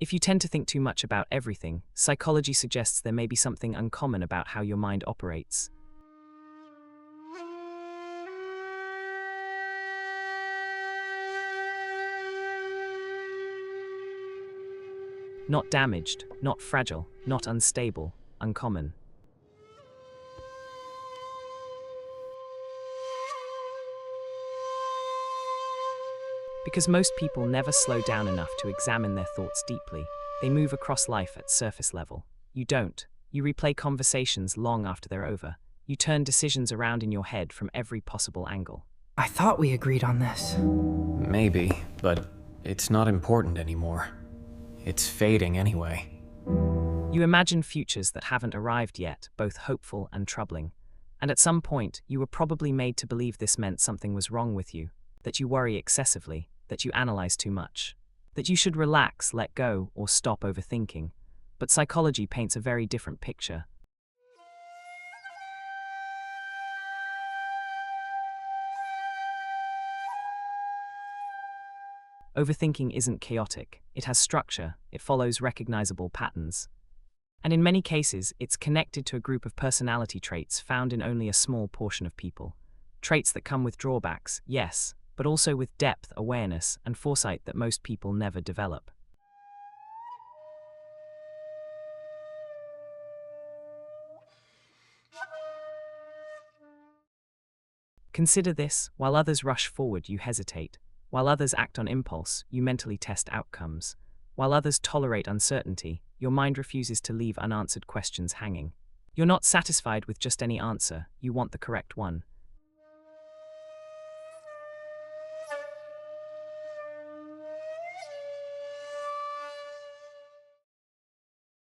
If you tend to think too much about everything, psychology suggests there may be something uncommon about how your mind operates. Not damaged, not fragile, not unstable, uncommon. Because most people never slow down enough to examine their thoughts deeply. They move across life at surface level. You don't. You replay conversations long after they're over. You turn decisions around in your head from every possible angle. I thought we agreed on this. Maybe, but it's not important anymore. It's fading anyway. You imagine futures that haven't arrived yet, both hopeful and troubling. And at some point, you were probably made to believe this meant something was wrong with you, that you worry excessively, that you analyze too much, that you should relax, let go, or stop overthinking. But psychology paints a very different picture. Overthinking isn't chaotic. It has structure. It follows recognizable patterns. And in many cases, it's connected to a group of personality traits found in only a small portion of people. Traits that come with drawbacks, yes, but also with depth, awareness, and foresight that most people never develop. Consider this: while others rush forward, you hesitate. While others act on impulse, you mentally test outcomes. While others tolerate uncertainty, your mind refuses to leave unanswered questions hanging. You're not satisfied with just any answer, you want the correct one.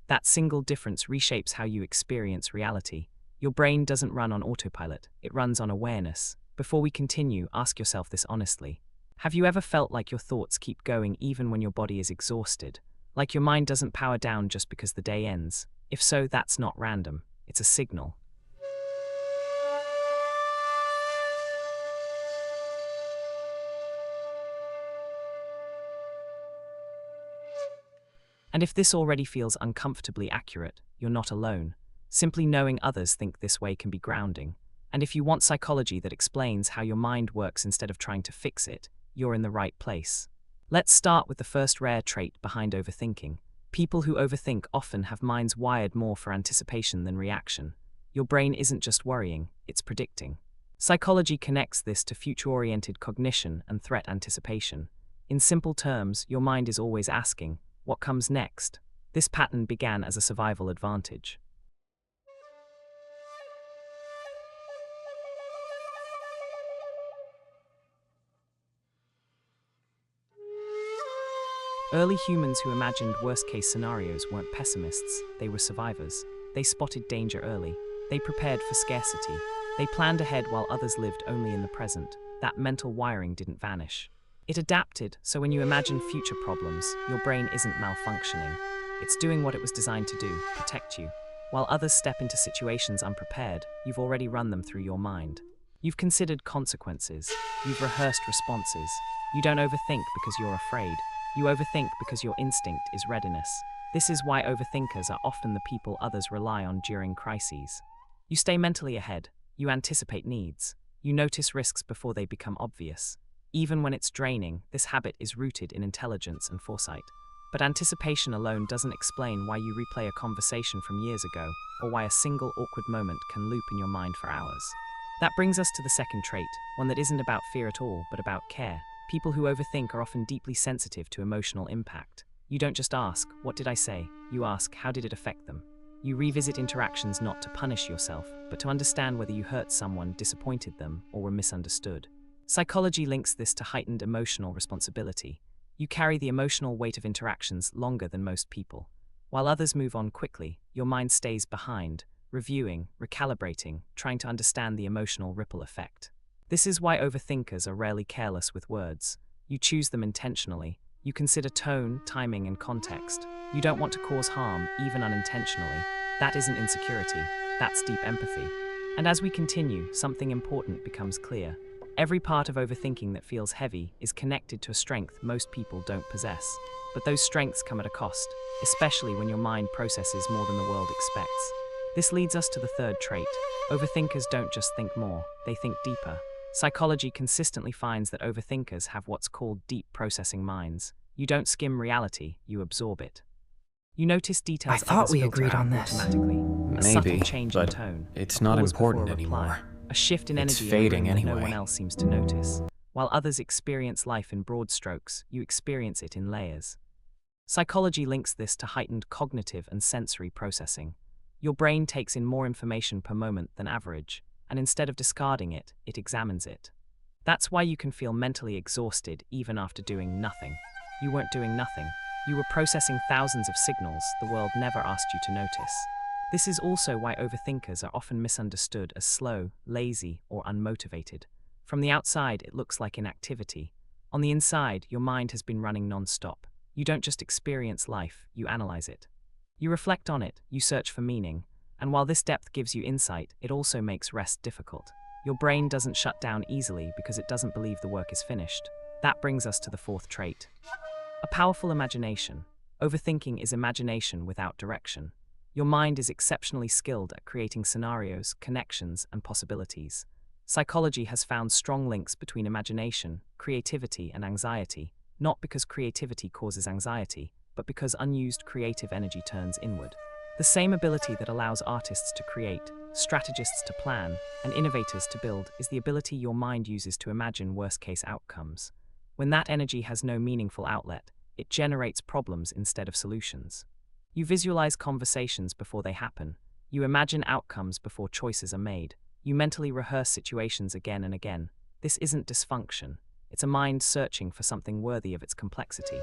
That single difference reshapes how you experience reality. Your brain doesn't run on autopilot, it runs on awareness. Before we continue, ask yourself this honestly. Have you ever felt like your thoughts keep going even when your body is exhausted? Like your mind doesn't power down just because the day ends? If so, that's not random. It's a signal. And if this already feels uncomfortably accurate, you're not alone. Simply knowing others think this way can be grounding. And if you want psychology that explains how your mind works instead of trying to fix it, you're in the right place. Let's start with the first rare trait behind overthinking. People who overthink often have minds wired more for anticipation than reaction. Your brain isn't just worrying, it's predicting. Psychology connects this to future-oriented cognition and threat anticipation. In simple terms, your mind is always asking, what comes next? This pattern began as a survival advantage. Early humans who imagined worst-case scenarios weren't pessimists, they were survivors. They spotted danger early. They prepared for scarcity. They planned ahead while others lived only in the present. That mental wiring didn't vanish. It adapted, so when you imagine future problems, your brain isn't malfunctioning. It's doing what it was designed to do, protect you. While others step into situations unprepared, you've already run them through your mind. You've considered consequences. You've rehearsed responses. You don't overthink because you're afraid. You overthink because your instinct is readiness. This is why overthinkers are often the people others rely on during crises. You stay mentally ahead. You anticipate needs. You notice risks before they become obvious. Even when it's draining, this habit is rooted in intelligence and foresight. But anticipation alone doesn't explain why you replay a conversation from years ago, or why a single awkward moment can loop in your mind for hours. That brings us to the second trait, one that isn't about fear at all, but about care. People who overthink are often deeply sensitive to emotional impact. You don't just ask, what did I say? You ask, how did it affect them? You revisit interactions not to punish yourself, but to understand whether you hurt someone, disappointed them, or were misunderstood. Psychology links this to heightened emotional responsibility. You carry the emotional weight of interactions longer than most people. While others move on quickly, your mind stays behind, reviewing, recalibrating, trying to understand the emotional ripple effect. This is why overthinkers are rarely careless with words. You choose them intentionally. You consider tone, timing, and context. You don't want to cause harm, even unintentionally. That isn't insecurity. That's deep empathy. And as we continue, something important becomes clear. Every part of overthinking that feels heavy is connected to a strength most people don't possess. But those strengths come at a cost, especially when your mind processes more than the world expects. This leads us to the third trait. Overthinkers don't just think more, they think deeper. Psychology consistently finds that overthinkers have what's called deep processing minds. You don't skim reality, you absorb it. You notice details I thought others we filter agreed out on this. automatically. A subtle Maybe, change in but tone. it's a not pause before important a reply, anymore. A shift in It's energy fading in a room that no anyway. one else seems to notice. While others experience life in broad strokes, you experience it in layers. Psychology links this to heightened cognitive and sensory processing. Your brain takes in more information per moment than average, and instead of discarding it, it examines it. That's why you can feel mentally exhausted even after doing nothing. You weren't doing nothing. You were processing thousands of signals the world never asked you to notice. This is also why overthinkers are often misunderstood as slow, lazy, or unmotivated. From the outside, it looks like inactivity. On the inside, your mind has been running non-stop. You don't just experience life, you analyze it. You reflect on it, you search for meaning, and while this depth gives you insight, it also makes rest difficult. Your brain doesn't shut down easily because it doesn't believe the work is finished. That brings us to the fourth trait. A powerful imagination. Overthinking is imagination without direction. Your mind is exceptionally skilled at creating scenarios, connections, and possibilities. Psychology has found strong links between imagination, creativity, and anxiety, not because creativity causes anxiety, but because unused creative energy turns inward. The same ability that allows artists to create, strategists to plan, and innovators to build is the ability your mind uses to imagine worst-case outcomes. When that energy has no meaningful outlet, it generates problems instead of solutions. You visualize conversations before they happen. You imagine outcomes before choices are made. You mentally rehearse situations again and again. This isn't dysfunction. It's a mind searching for something worthy of its complexity.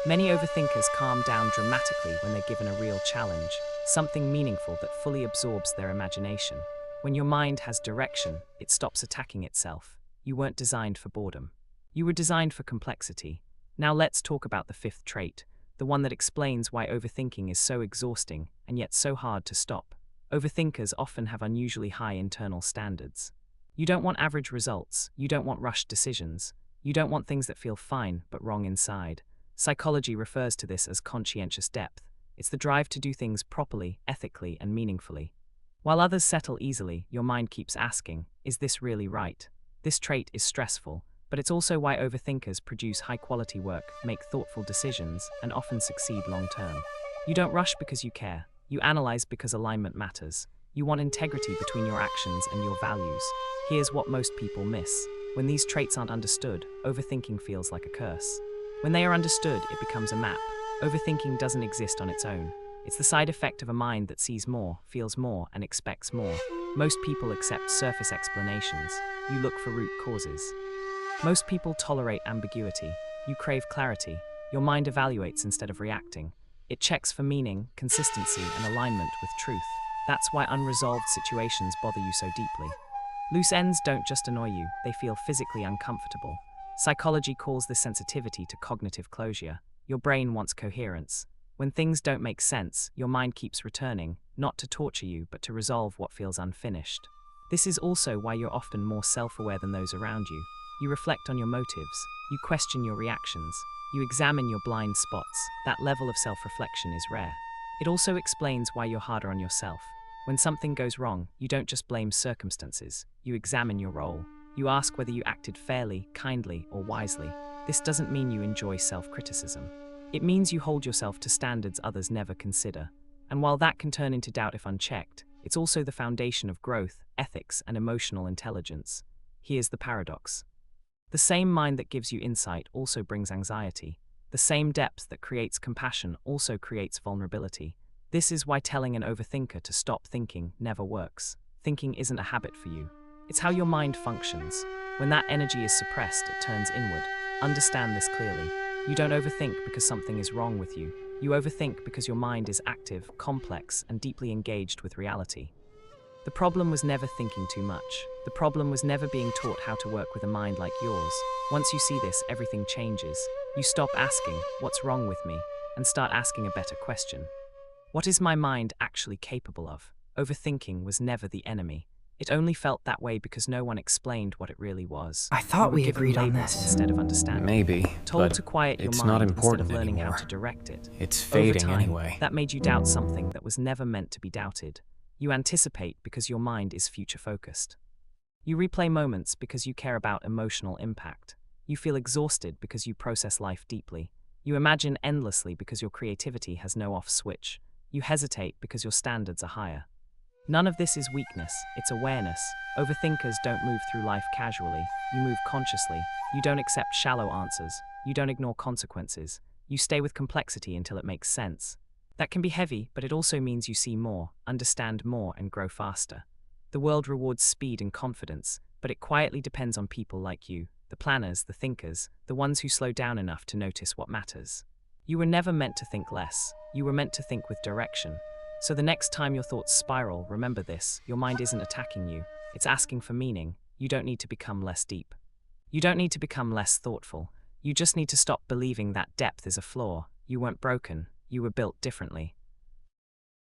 Many overthinkers calm down dramatically when they're given a real challenge, something meaningful that fully absorbs their imagination. When your mind has direction, it stops attacking itself. You weren't designed for boredom. You were designed for complexity. Now let's talk about the fifth trait, the one that explains why overthinking is so exhausting and yet so hard to stop. Overthinkers often have unusually high internal standards. You don't want average results. You don't want rushed decisions. You don't want things that feel fine but wrong inside. Psychology refers to this as conscientious depth. It's the drive to do things properly, ethically, and meaningfully. While others settle easily, your mind keeps asking, is this really right? This trait is stressful, but it's also why overthinkers produce high-quality work, make thoughtful decisions, and often succeed long-term. You don't rush because you care. You analyze because alignment matters. You want integrity between your actions and your values. Here's what most people miss. When these traits aren't understood, overthinking feels like a curse. When they are understood, it becomes a map. Overthinking doesn't exist on its own. It's the side effect of a mind that sees more, feels more, and expects more. Most people accept surface explanations. You look for root causes. Most people tolerate ambiguity. You crave clarity. Your mind evaluates instead of reacting. It checks for meaning, consistency, and alignment with truth. That's why unresolved situations bother you so deeply. Loose ends don't just annoy you, they feel physically uncomfortable. Psychology calls this sensitivity to cognitive closure. Your brain wants coherence. When things don't make sense, your mind keeps returning, not to torture you, but to resolve what feels unfinished. This is also why you're often more self-aware than those around you. You reflect on your motives. You question your reactions. You examine your blind spots. That level of self-reflection is rare. It also explains why you're harder on yourself. When something goes wrong, you don't just blame circumstances. You examine your role. You ask whether you acted fairly, kindly, or wisely. This doesn't mean you enjoy self-criticism. It means you hold yourself to standards others never consider. And while that can turn into doubt if unchecked, it's also the foundation of growth, ethics, and emotional intelligence. Here's the paradox. The same mind that gives you insight also brings anxiety. The same depth that creates compassion also creates vulnerability. This is why telling an overthinker to stop thinking never works. Thinking isn't a habit for you. It's how your mind functions. When that energy is suppressed, it turns inward. Understand this clearly. You don't overthink because something is wrong with you. You overthink because your mind is active, complex, and deeply engaged with reality. The problem was never thinking too much. The problem was never being taught how to work with a mind like yours. Once you see this, everything changes. You stop asking, "What's wrong with me?" and start asking a better question. What is my mind actually capable of? Overthinking was never the enemy. It only felt that way because no one explained what it really was. I thought You were we given agreed on labels this. instead of understanding. Maybe, Told but to quiet your it's mind not instead of important learning anymore. how to direct it. It's Over fading time, anyway. that made you doubt something that was never meant to be doubted. You anticipate because your mind is future-focused. You replay moments because you care about emotional impact. You feel exhausted because you process life deeply. You imagine endlessly because your creativity has no off switch. You hesitate because your standards are higher. None of this is weakness, it's awareness. Overthinkers don't move through life casually. You move consciously. You don't accept shallow answers. You don't ignore consequences. You stay with complexity until it makes sense. That can be heavy, but it also means you see more, understand more, and grow faster. The world rewards speed and confidence, but it quietly depends on people like you, the planners, the thinkers, the ones who slow down enough to notice what matters. You were never meant to think less. You were meant to think with direction. So the next time your thoughts spiral, remember this: your mind isn't attacking you, it's asking for meaning. You don't need to become less deep. You don't need to become less thoughtful. You just need to stop believing that depth is a flaw. You weren't broken, you were built differently.